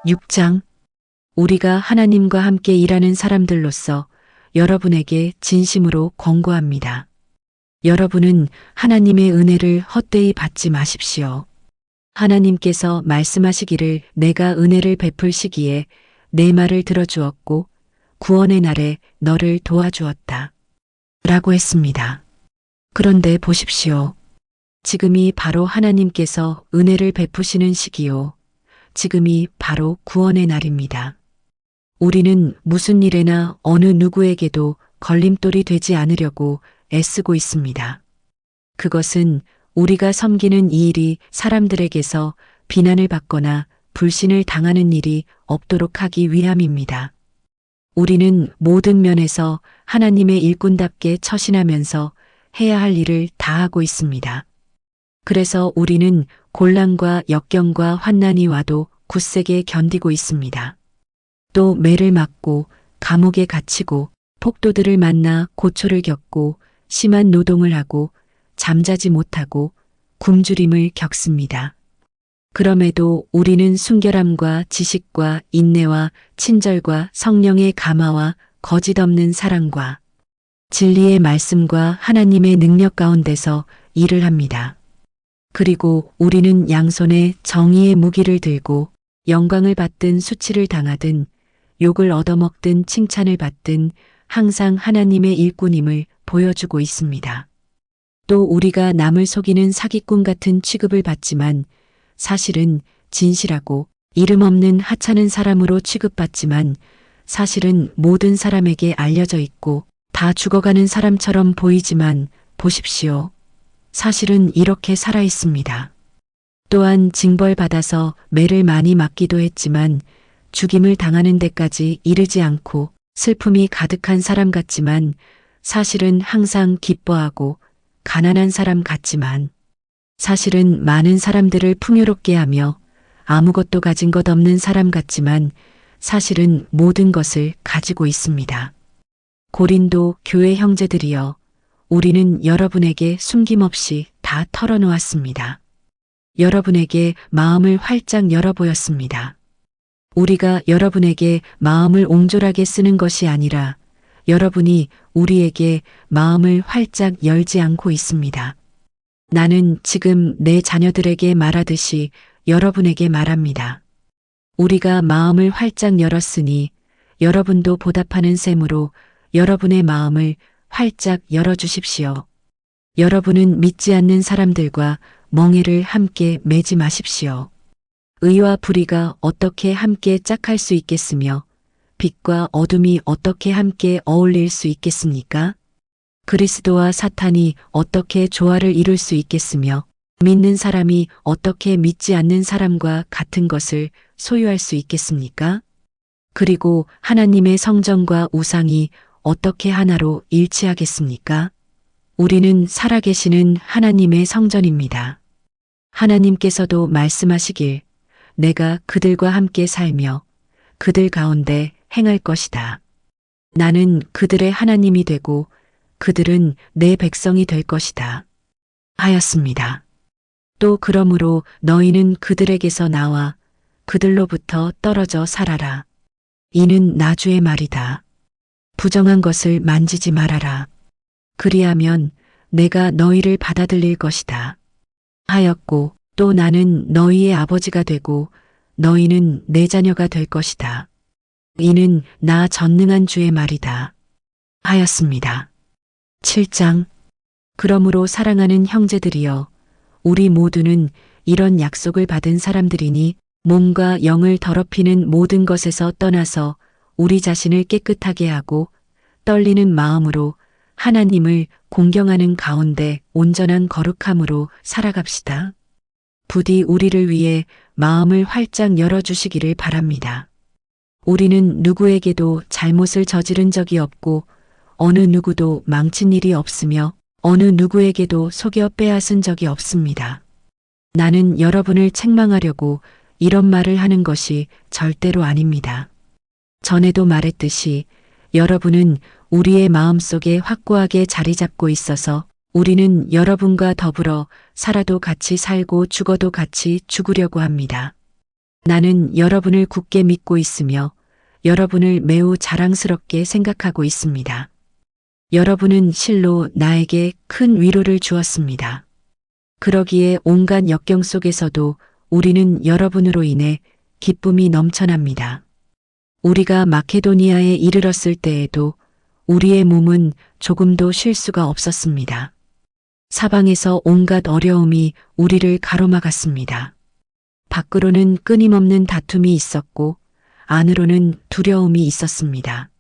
6장. 우리가 하나님과 함께 일하는 사람들로서 여러분에게 진심으로 권고합니다. 여러분은 하나님의 은혜를 헛되이 받지 마십시오. 하나님께서 말씀하시기를 내가 은혜를 베풀 시기에 내 말을 들어주었고 구원의 날에 너를 도와주었다. 라고 했습니다. 그런데 보십시오. 지금이 바로 하나님께서 은혜를 베푸시는 시기요. 지금이 바로 구원의 날입니다. 우리는 무슨 일에나 어느 누구에게도 걸림돌이 되지 않으려고 애쓰고 있습니다. 그것은 우리가 섬기는 이 일이 사람들에게서 비난을 받거나 불신을 당하는 일이 없도록 하기 위함입니다. 우리는 모든 면에서 하나님의 일꾼답게 처신하면서 해야 할 일을 다하고 있습니다. 그래서 우리는 곤란과 역경과 환난이 와도 굳세게 견디고 있습니다. 또 매를 맞고 감옥에 갇히고 폭도들을 만나 고초를 겪고 심한 노동을 하고 잠자지 못하고 굶주림을 겪습니다. 그럼에도 우리는 순결함과 지식과 인내와 친절과 성령의 감화와 거짓 없는 사랑과 진리의 말씀과 하나님의 능력 가운데서 일을 합니다. 그리고 우리는 양손에 정의의 무기를 들고 영광을 받든 수치를 당하든 욕을 얻어먹든 칭찬을 받든 항상 하나님의 일꾼임을 보여주고 있습니다. 또 우리가 남을 속이는 사기꾼 같은 취급을 받지만 사실은 진실하고 이름 없는 하찮은 사람으로 취급받지만 사실은 모든 사람에게 알려져 있고 다 죽어가는 사람처럼 보이지만 보십시오. 사실은 이렇게 살아 있습니다. 또한 징벌받아서 매를 많이 맞기도 했지만 죽임을 당하는 데까지 이르지 않고 슬픔이 가득한 사람 같지만 사실은 항상 기뻐하고 가난한 사람 같지만 사실은 많은 사람들을 풍요롭게 하며 아무것도 가진 것 없는 사람 같지만 사실은 모든 것을 가지고 있습니다. 고린도 교회 형제들이여, 우리는 여러분에게 숨김없이 다 털어놓았습니다. 여러분에게 마음을 활짝 열어보였습니다. 우리가 여러분에게 마음을 옹졸하게 쓰는 것이 아니라 여러분이 우리에게 마음을 활짝 열지 않고 있습니다. 나는 지금 내 자녀들에게 말하듯이 여러분에게 말합니다. 우리가 마음을 활짝 열었으니 여러분도 보답하는 셈으로 여러분의 마음을 활짝 열어주십시오. 여러분은 믿지 않는 사람들과 멍에를 함께 매지 마십시오. 의와 불의가 어떻게 함께 짝할 수 있겠으며 빛과 어둠이 어떻게 함께 어울릴 수 있겠습니까? 그리스도와 사탄이 어떻게 조화를 이룰 수 있겠으며 믿는 사람이 어떻게 믿지 않는 사람과 같은 것을 소유할 수 있겠습니까? 그리고 하나님의 성전과 우상이 어떻게 하나로 일치하겠습니까? 우리는 살아계시는 하나님의 성전입니다. 하나님께서도 말씀하시길 내가 그들과 함께 살며 그들 가운데 행할 것이다. 나는 그들의 하나님이 되고 그들은 내 백성이 될 것이다. 하였습니다. 또 그러므로 너희는 그들에게서 나와 그들로부터 떨어져 살아라. 이는 나주의 말이다. 부정한 것을 만지지 말아라. 그리하면 내가 너희를 받아들일 것이다. 하였고 또 나는 너희의 아버지가 되고 너희는 내 자녀가 될 것이다. 이는 나 전능한 주의 말이다. 하였습니다. 7장. 그러므로 사랑하는 형제들이여, 우리 모두는 이런 약속을 받은 사람들이니 몸과 영을 더럽히는 모든 것에서 떠나서 우리 자신을 깨끗하게 하고 떨리는 마음으로 하나님을 공경하는 가운데 온전한 거룩함으로 살아갑시다. 부디 우리를 위해 마음을 활짝 열어주시기를 바랍니다. 우리는 누구에게도 잘못을 저지른 적이 없고 어느 누구도 망친 일이 없으며 어느 누구에게도 속여 빼앗은 적이 없습니다. 나는 여러분을 책망하려고 이런 말을 하는 것이 절대로 아닙니다. 전에도 말했듯이 여러분은 우리의 마음속에 확고하게 자리 잡고 있어서 우리는 여러분과 더불어 살아도 같이 살고 죽어도 같이 죽으려고 합니다. 나는 여러분을 굳게 믿고 있으며 여러분을 매우 자랑스럽게 생각하고 있습니다. 여러분은 실로 나에게 큰 위로를 주었습니다. 그러기에 온갖 역경 속에서도 우리는 여러분으로 인해 기쁨이 넘쳐납니다. 우리가 마케도니아에 이르렀을 때에도 우리의 몸은 조금도 쉴 수가 없었습니다. 사방에서 온갖 어려움이 우리를 가로막았습니다. 밖으로는 끊임없는 다툼이 있었고 안으로는 두려움이 있었습니다.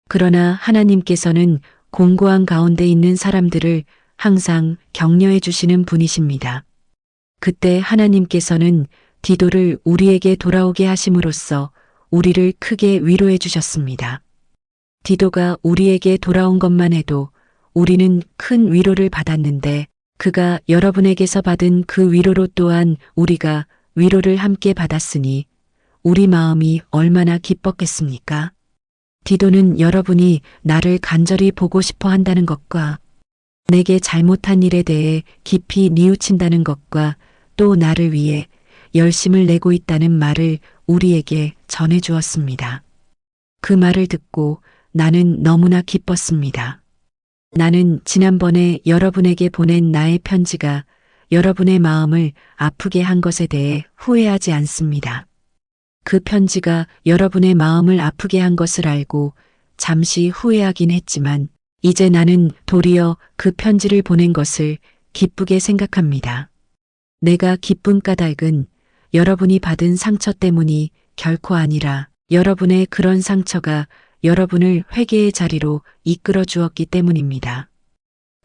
그러나 하나님께서는 공고한 가운데 있는 사람들을 항상 격려해 주시는 분이십니다. 그때 하나님께서는 디도를 우리에게 돌아오게 하심으로써 우리를 크게 위로해 주셨습니다. 디도가 우리에게 돌아온 것만 해도 우리는 큰 위로를 받았는데 그가 여러분에게서 받은 그 위로로 또한 우리가 위로를 함께 받았으니 우리 마음이 얼마나 기뻤겠습니까? 디도는 여러분이 나를 간절히 보고 싶어 한다는 것과 내게 잘못한 일에 대해 깊이 뉘우친다는 것과 또 나를 위해 열심을 내고 있다는 말을 우리에게 전해 주었습니다. 그 말을 듣고 나는 너무나 기뻤습니다. 나는 지난번에 여러분에게 보낸 나의 편지가 여러분의 마음을 아프게 한 것에 대해 후회하지 않습니다. 그 편지가 여러분의 마음을 아프게 한 것을 알고 잠시 후회하긴 했지만 이제 나는 도리어 그 편지를 보낸 것을 기쁘게 생각합니다. 내가 기쁜 까닭은 여러분이 받은 상처 때문이 결코 아니라 여러분의 그런 상처가 여러분을 회개의 자리로 이끌어 주었기 때문입니다.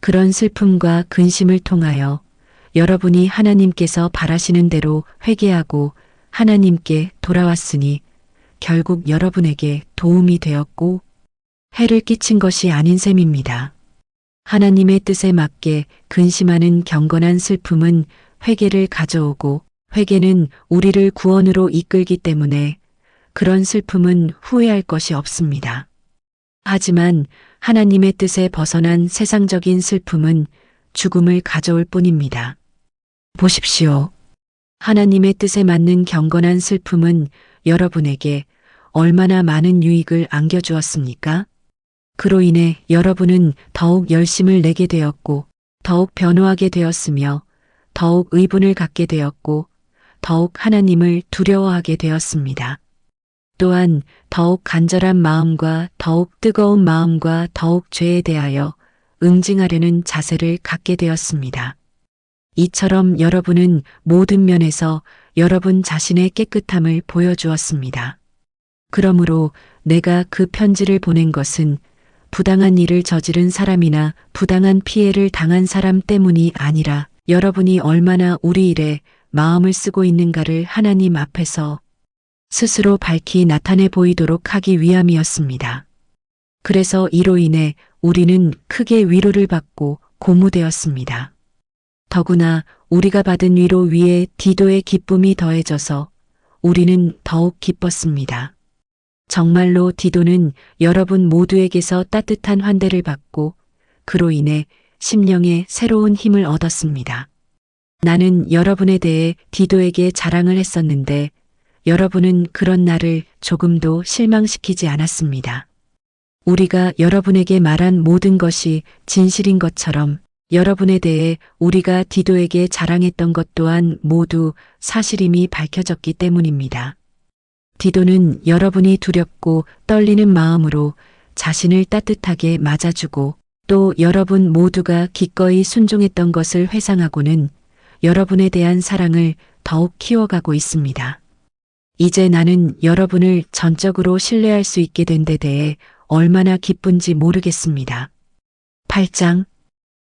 그런 슬픔과 근심을 통하여 여러분이 하나님께서 바라시는 대로 회개하고 하나님께 돌아왔으니 결국 여러분에게 도움이 되었고 해를 끼친 것이 아닌 셈입니다. 하나님의 뜻에 맞게 근심하는 경건한 슬픔은 회개를 가져오고 회개는 우리를 구원으로 이끌기 때문에 그런 슬픔은 후회할 것이 없습니다. 하지만 하나님의 뜻에 벗어난 세상적인 슬픔은 죽음을 가져올 뿐입니다. 보십시오. 하나님의 뜻에 맞는 경건한 슬픔은 여러분에게 얼마나 많은 유익을 안겨주었습니까? 그로 인해 여러분은 더욱 열심을 내게 되었고 더욱 변호하게 되었으며 더욱 의분을 갖게 되었고 더욱 하나님을 두려워하게 되었습니다. 또한 더욱 간절한 마음과 더욱 뜨거운 마음과 더욱 죄에 대하여 응징하려는 자세를 갖게 되었습니다. 이처럼 여러분은 모든 면에서 여러분 자신의 깨끗함을 보여주었습니다. 그러므로 내가 그 편지를 보낸 것은 부당한 일을 저지른 사람이나 부당한 피해를 당한 사람 때문이 아니라 여러분이 얼마나 우리 일에 마음을 쓰고 있는가를 하나님 앞에서 스스로 밝히 나타내 보이도록 하기 위함이었습니다. 그래서 이로 인해 우리는 크게 위로를 받고 고무되었습니다. 더구나 우리가 받은 위로 위에 디도의 기쁨이 더해져서 우리는 더욱 기뻤습니다. 정말로 디도는 여러분 모두에게서 따뜻한 환대를 받고 그로 인해 심령에 새로운 힘을 얻었습니다. 나는 여러분에 대해 디도에게 자랑을 했었는데 여러분은 그런 나를 조금도 실망시키지 않았습니다. 우리가 여러분에게 말한 모든 것이 진실인 것처럼 여러분에 대해 우리가 디도에게 자랑했던 것 또한 모두 사실임이 밝혀졌기 때문입니다. 디도는 여러분이 두렵고 떨리는 마음으로 자신을 따뜻하게 맞아주고 또 여러분 모두가 기꺼이 순종했던 것을 회상하고는 여러분에 대한 사랑을 더욱 키워가고 있습니다. 이제 나는 여러분을 전적으로 신뢰할 수 있게 된 데 대해 얼마나 기쁜지 모르겠습니다. 8장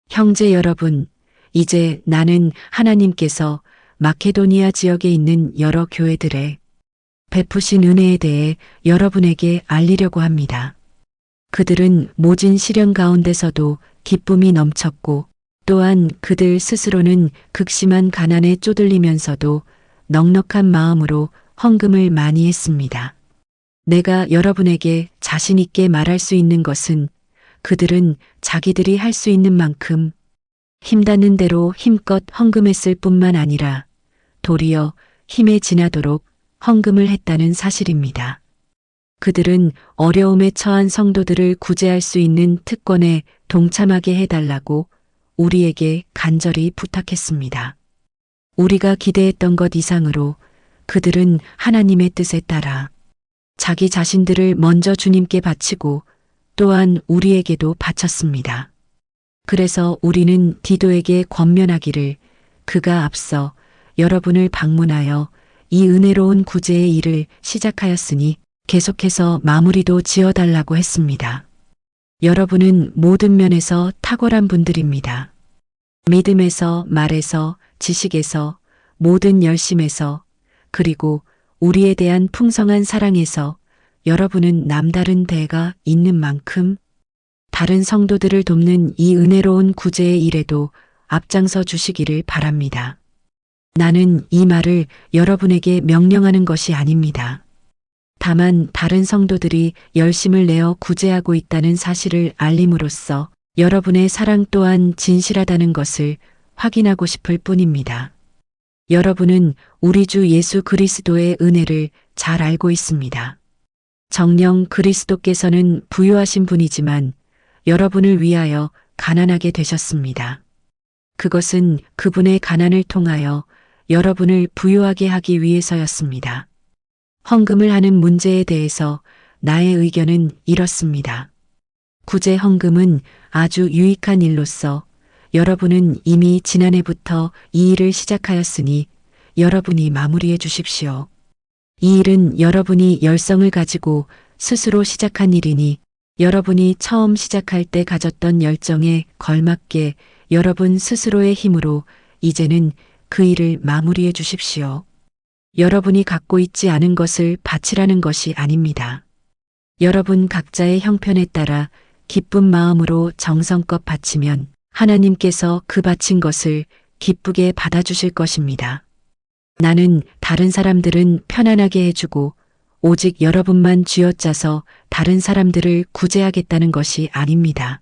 형제 여러분, 이제 나는 하나님께서 마케도니아 지역에 있는 여러 교회들에 베푸신 은혜에 대해 여러분에게 알리려고 합니다. 그들은 모진 시련 가운데서도 기쁨이 넘쳤고 또한 그들 스스로는 극심한 가난에 쪼들리면서도 넉넉한 마음으로 헌금을 많이 했습니다. 내가 여러분에게 자신 있게 말할 수 있는 것은 그들은 자기들이 할 수 있는 만큼 힘닿는 대로 힘껏 헌금했을 뿐만 아니라 도리어 힘에 지나도록 헌금을 했다는 사실입니다. 그들은 어려움에 처한 성도들을 구제할 수 있는 특권에 동참하게 해달라고 우리에게 간절히 부탁했습니다. 우리가 기대했던 것 이상으로 그들은 하나님의 뜻에 따라 자기 자신들을 먼저 주님께 바치고 또한 우리에게도 바쳤습니다. 그래서 우리는 디도에게 권면하기를 그가 앞서 여러분을 방문하여 이 은혜로운 구제의 일을 시작하였으니 계속해서 마무리도 지어달라고 했습니다. 여러분은 모든 면에서 탁월한 분들입니다. 믿음에서, 말에서, 지식에서, 모든 열심에서, 그리고 우리에 대한 풍성한 사랑에서 여러분은 남다른 대가 있는 만큼 다른 성도들을 돕는 이 은혜로운 구제의 일에도 앞장서 주시기를 바랍니다. 나는 이 말을 여러분에게 명령하는 것이 아닙니다. 다만 다른 성도들이 열심을 내어 구제하고 있다는 사실을 알림으로써 여러분의 사랑 또한 진실하다는 것을 확인하고 싶을 뿐입니다. 여러분은 우리 주 예수 그리스도의 은혜를 잘 알고 있습니다. 정녕 그리스도께서는 부유하신 분이지만 여러분을 위하여 가난하게 되셨습니다. 그것은 그분의 가난을 통하여 여러분을 부유하게 하기 위해서였습니다. 헌금을 하는 문제에 대해서 나의 의견은 이렇습니다. 구제 헌금은 아주 유익한 일로서 여러분은 이미 지난해부터 이 일을 시작하였으니 여러분이 마무리해 주십시오. 이 일은 여러분이 열성을 가지고 스스로 시작한 일이니 여러분이 처음 시작할 때 가졌던 열정에 걸맞게 여러분 스스로의 힘으로 이제는 그 일을 마무리해 주십시오. 여러분이 갖고 있지 않은 것을 바치라는 것이 아닙니다. 여러분 각자의 형편에 따라 기쁜 마음으로 정성껏 바치면 하나님께서 그 바친 것을 기쁘게 받아주실 것입니다. 나는 다른 사람들은 편안하게 해주고 오직 여러분만 쥐어짜서 다른 사람들을 구제하겠다는 것이 아닙니다.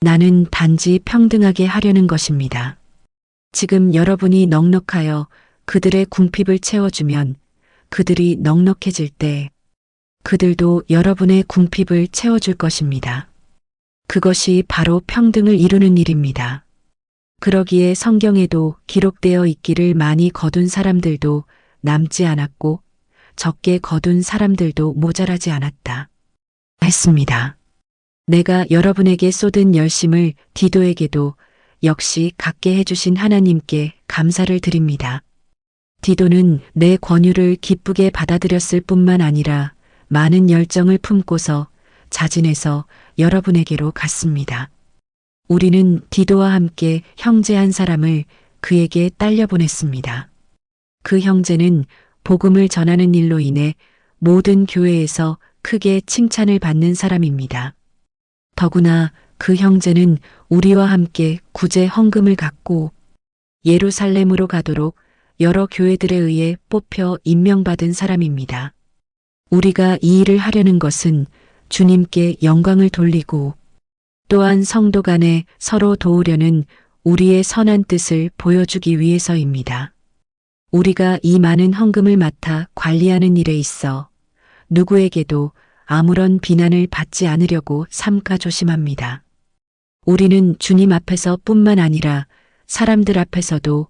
나는 단지 평등하게 하려는 것입니다. 지금 여러분이 넉넉하여 그들의 궁핍을 채워주면 그들이 넉넉해질 때 그들도 여러분의 궁핍을 채워줄 것입니다. 그것이 바로 평등을 이루는 일입니다. 그러기에 성경에도 기록되어 있기를 많이 거둔 사람들도 남지 않았고 적게 거둔 사람들도 모자라지 않았다 했습니다. 내가 여러분에게 쏟은 열심을 디도에게도 역시 갖게 해주신 하나님께 감사를 드립니다. 디도는 내 권유를 기쁘게 받아들였을 뿐만 아니라 많은 열정을 품고서 자진해서 여러분에게로 갔습니다. 우리는 디도와 함께 형제 한 사람을 그에게 딸려 보냈습니다. 그 형제는 복음을 전하는 일로 인해 모든 교회에서 크게 칭찬을 받는 사람입니다. 더구나 그 형제는 우리와 함께 구제 헌금을 갖고 예루살렘으로 가도록 여러 교회들에 의해 뽑혀 임명받은 사람입니다. 우리가 이 일을 하려는 것은 주님께 영광을 돌리고 또한 성도 간에 서로 도우려는 우리의 선한 뜻을 보여주기 위해서입니다. 우리가 이 많은 헌금을 맡아 관리하는 일에 있어 누구에게도 아무런 비난을 받지 않으려고 삼가 조심합니다. 우리는 주님 앞에서 뿐만 아니라 사람들 앞에서도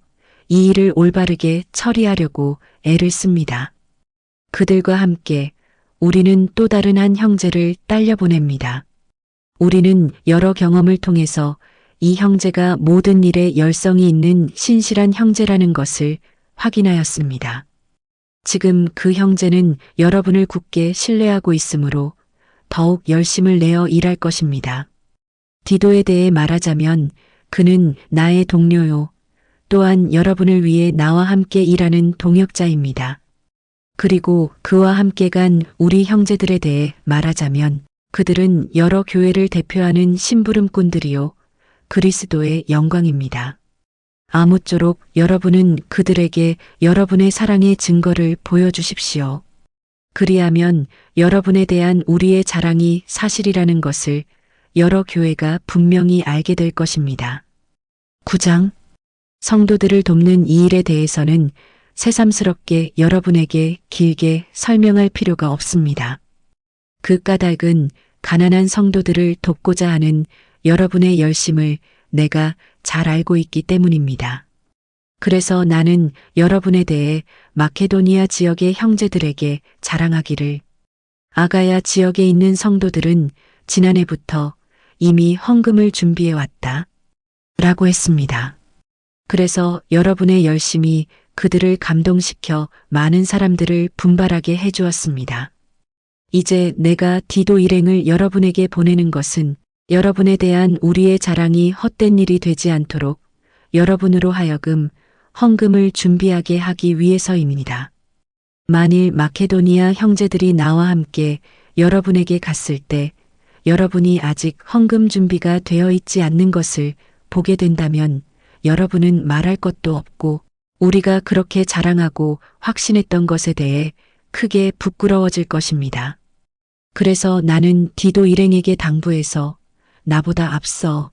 이 일을 올바르게 처리하려고 애를 씁니다. 그들과 함께 우리는 또 다른 한 형제를 딸려 보냅니다. 우리는 여러 경험을 통해서 이 형제가 모든 일에 열성이 있는 신실한 형제라는 것을 확인하였습니다. 지금 그 형제는 여러분을 굳게 신뢰하고 있으므로 더욱 열심을 내어 일할 것입니다. 디도에 대해 말하자면 그는 나의 동료요. 또한 여러분을 위해 나와 함께 일하는 동역자입니다. 그리고 그와 함께 간 우리 형제들에 대해 말하자면 그들은 여러 교회를 대표하는 심부름꾼들이요. 그리스도의 영광입니다. 아무쪼록 여러분은 그들에게 여러분의 사랑의 증거를 보여주십시오. 그리하면 여러분에 대한 우리의 자랑이 사실이라는 것을 여러 교회가 분명히 알게 될 것입니다. 9장. 성도들을 돕는 이 일에 대해서는 새삼스럽게 여러분에게 길게 설명할 필요가 없습니다. 그 까닭은 가난한 성도들을 돕고자 하는 여러분의 열심을 내가 잘 알고 있기 때문입니다. 그래서 나는 여러분에 대해 마케도니아 지역의 형제들에게 자랑하기를, 아가야 지역에 있는 성도들은 지난해부터 이미 헌금을 준비해 왔다 라고 했습니다. 그래서 여러분의 열심이 그들을 감동시켜 많은 사람들을 분발하게 해주었습니다. 이제 내가 디도 일행을 여러분에게 보내는 것은 여러분에 대한 우리의 자랑이 헛된 일이 되지 않도록 여러분으로 하여금 헌금을 준비하게 하기 위해서입니다. 만일 마케도니아 형제들이 나와 함께 여러분에게 갔을 때 여러분이 아직 헌금 준비가 되어 있지 않는 것을 보게 된다면 여러분은 말할 것도 없고 우리가 그렇게 자랑하고 확신했던 것에 대해 크게 부끄러워질 것입니다. 그래서 나는 디도 일행에게 당부해서 나보다 앞서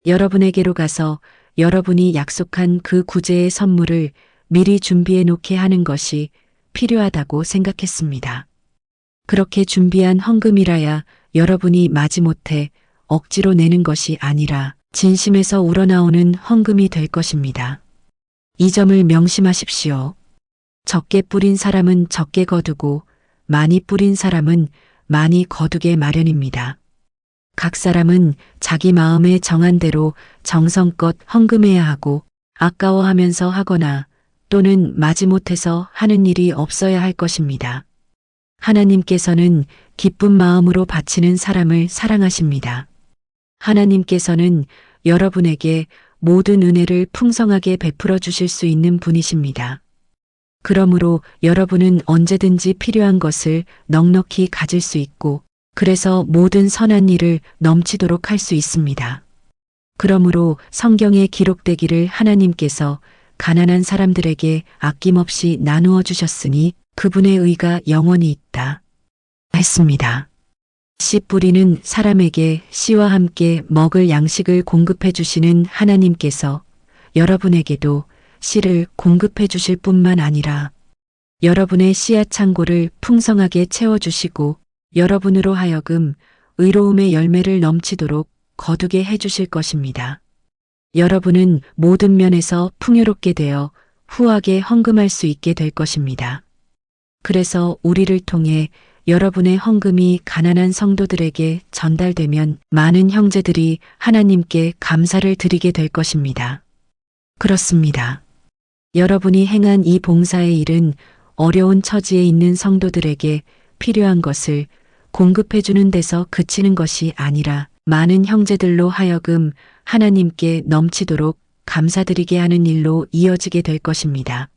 여러분에게로 가서 여러분이 약속한 그 구제의 선물을 미리 준비해 놓게 하는 것이 필요하다고 생각했습니다. 그렇게 준비한 헌금이라야 여러분이 마지못해 억지로 내는 것이 아니라 진심에서 우러나오는 헌금이 될 것입니다. 이 점을 명심하십시오. 적게 뿌린 사람은 적게 거두고 많이 뿌린 사람은 많이 거두게 마련입니다. 각 사람은 자기 마음에 정한 대로 정성껏 헌금해야 하고 아까워하면서 하거나 또는 마지못해서 하는 일이 없어야 할 것입니다. 하나님께서는 기쁜 마음으로 바치는 사람을 사랑하십니다. 하나님께서는 여러분에게 모든 은혜를 풍성하게 베풀어 주실 수 있는 분이십니다. 그러므로 여러분은 언제든지 필요한 것을 넉넉히 가질 수 있고 그래서 모든 선한 일을 넘치도록 할 수 있습니다. 그러므로 성경에 기록되기를 하나님께서 가난한 사람들에게 아낌없이 나누어 주셨으니 그분의 의가 영원히 있다 했습니다. 씨 뿌리는 사람에게 씨와 함께 먹을 양식을 공급해 주시는 하나님께서 여러분에게도 씨를 공급해 주실 뿐만 아니라 여러분의 씨앗 창고를 풍성하게 채워주시고 여러분으로 하여금 의로움의 열매를 넘치도록 거두게 해주실 것입니다. 여러분은 모든 면에서 풍요롭게 되어 후하게 헌금할 수 있게 될 것입니다. 그래서 우리를 통해 여러분의 헌금이 가난한 성도들에게 전달되면 많은 형제들이 하나님께 감사를 드리게 될 것입니다. 그렇습니다. 여러분이 행한 이 봉사의 일은 어려운 처지에 있는 성도들에게 필요한 것을 공급해 주는 데서 그치는 것이 아니라 많은 형제들로 하여금 하나님께 넘치도록 감사드리게 하는 일로 이어지게 될 것입니다.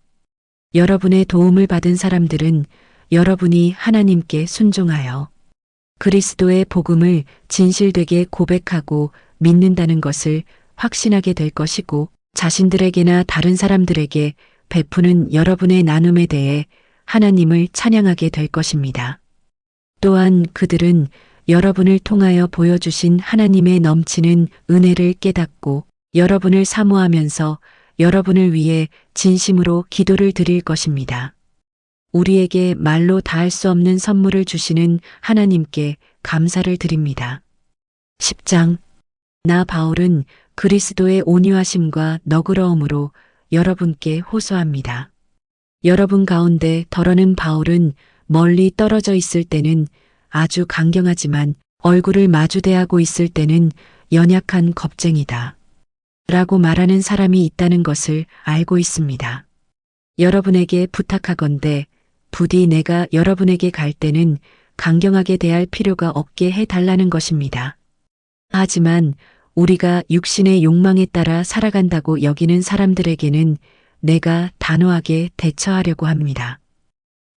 여러분의 도움을 받은 사람들은 여러분이 하나님께 순종하여 그리스도의 복음을 진실되게 고백하고 믿는다는 것을 확신하게 될 것이고 자신들에게나 다른 사람들에게 베푸는 여러분의 나눔에 대해 하나님을 찬양하게 될 것입니다. 또한 그들은 여러분을 통하여 보여주신 하나님의 넘치는 은혜를 깨닫고 여러분을 사모하면서 여러분을 위해 진심으로 기도를 드릴 것입니다. 우리에게 말로 다할 수 없는 선물을 주시는 하나님께 감사를 드립니다. 10장. 나 바울은 그리스도의 온유하심과 너그러움으로 여러분께 호소합니다. 여러분 가운데 더러는 바울은 멀리 떨어져 있을 때는 아주 강경하지만 얼굴을 마주대하고 있을 때는 연약한 겁쟁이다 라고 말하는 사람이 있다는 것을 알고 있습니다. 여러분에게 부탁하건대 부디 내가 여러분에게 갈 때는 강경하게 대할 필요가 없게 해달라는 것입니다. 하지만 우리가 육신의 욕망에 따라 살아간다고 여기는 사람들에게는 내가 단호하게 대처하려고 합니다.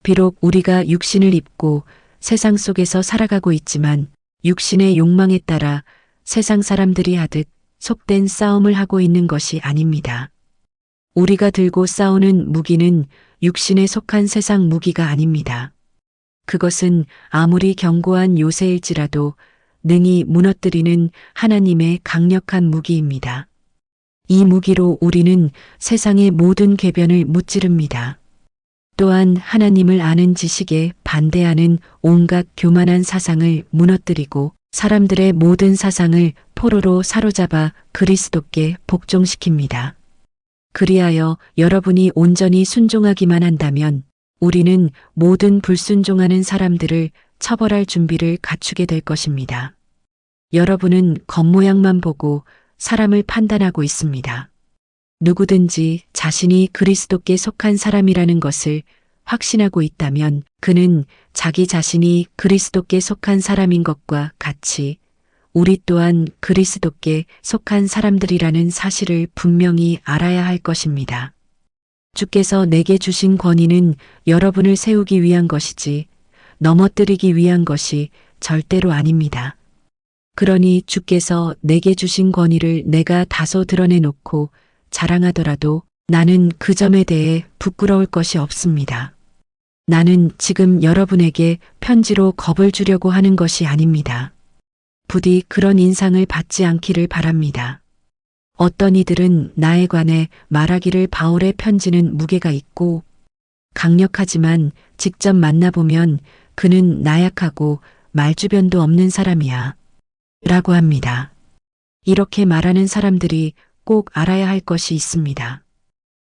비록 우리가 육신을 입고 세상 속에서 살아가고 있지만 육신의 욕망에 따라 세상 사람들이 하듯 속된 싸움을 하고 있는 것이 아닙니다. 우리가 들고 싸우는 무기는 육신에 속한 세상 무기가 아닙니다. 그것은 아무리 견고한 요새일지라도 능히 무너뜨리는 하나님의 강력한 무기입니다. 이 무기로 우리는 세상의 모든 궤변을 무찌릅니다. 또한 하나님을 아는 지식에 반대하는 온갖 교만한 사상을 무너뜨리고 사람들의 모든 사상을 포로로 사로잡아 그리스도께 복종시킵니다. 그리하여 여러분이 온전히 순종하기만 한다면 우리는 모든 불순종하는 사람들을 처벌할 준비를 갖추게 될 것입니다. 여러분은 겉모양만 보고 사람을 판단하고 있습니다. 누구든지 자신이 그리스도께 속한 사람이라는 것을 확신하고 있다면 그는 자기 자신이 그리스도께 속한 사람인 것과 같이 우리 또한 그리스도께 속한 사람들이라는 사실을 분명히 알아야 할 것입니다. 주께서 내게 주신 권위는 여러분을 세우기 위한 것이지 넘어뜨리기 위한 것이 절대로 아닙니다. 그러니 주께서 내게 주신 권위를 내가 다소 드러내놓고 자랑하더라도 나는 그 점에 대해 부끄러울 것이 없습니다. 나는 지금 여러분에게 편지로 겁을 주려고 하는 것이 아닙니다. 부디 그런 인상을 받지 않기를 바랍니다. 어떤 이들은 나에 관해 말하기를 바울의 편지는 무게가 있고 강력하지만 직접 만나보면 그는 나약하고 말주변도 없는 사람이야 라고 합니다. 이렇게 말하는 사람들이 꼭 알아야 할 것이 있습니다.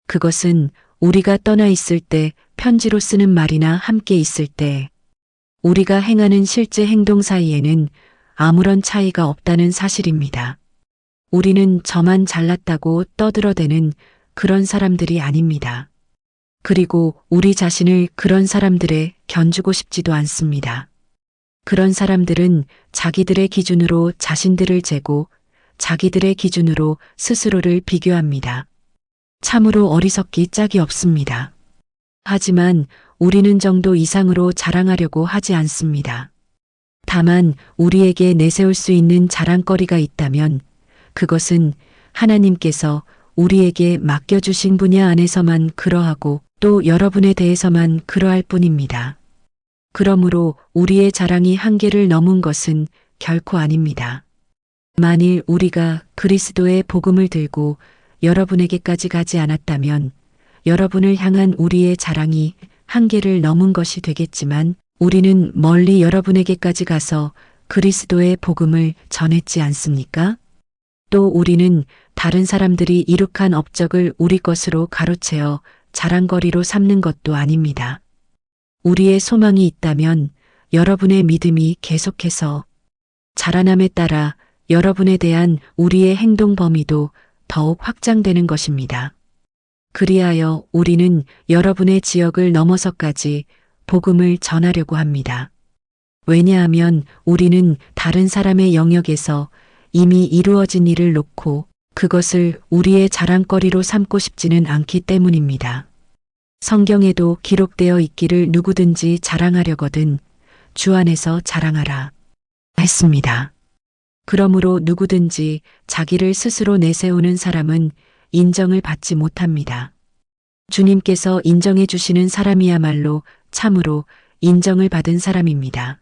그것은 우리가 떠나 있을 때 편지로 쓰는 말이나 함께 있을 때 우리가 행하는 실제 행동 사이에는 아무런 차이가 없다는 사실입니다. 우리는 저만 잘났다고 떠들어대는 그런 사람들이 아닙니다. 그리고 우리 자신을 그런 사람들에 견주고 싶지도 않습니다. 그런 사람들은 자기들의 기준으로 자신들을 재고 자기들의 기준으로 스스로를 비교합니다. 참으로 어리석기 짝이 없습니다. 하지만 우리는 정도 이상으로 자랑하려고 하지 않습니다. 다만 우리에게 내세울 수 있는 자랑거리가 있다면 그것은 하나님께서 우리에게 맡겨주신 분야 안에서만 그러하고 또 여러분에 대해서만 그러할 뿐입니다. 그러므로 우리의 자랑이 한계를 넘은 것은 결코 아닙니다. 만일 우리가 그리스도의 복음을 들고 여러분에게까지 가지 않았다면 여러분을 향한 우리의 자랑이 한계를 넘은 것이 되겠지만 우리는 멀리 여러분에게까지 가서 그리스도의 복음을 전했지 않습니까? 또 우리는 다른 사람들이 이룩한 업적을 우리 것으로 가로채어 자랑거리로 삼는 것도 아닙니다. 우리의 소망이 있다면 여러분의 믿음이 계속해서 자라남에 따라 여러분에 대한 우리의 행동 범위도 더욱 확장되는 것입니다. 그리하여 우리는 여러분의 지역을 넘어서까지 복음을 전하려고 합니다. 왜냐하면 우리는 다른 사람의 영역에서 이미 이루어진 일을 놓고 그것을 우리의 자랑거리로 삼고 싶지는 않기 때문입니다. 성경에도 기록되어 있기를 누구든지 자랑하려거든 주 안에서 자랑하라 했습니다. 그러므로 누구든지 자기를 스스로 내세우는 사람은 인정을 받지 못합니다. 주님께서 인정해 주시는 사람이야말로 참으로 인정을 받은 사람입니다.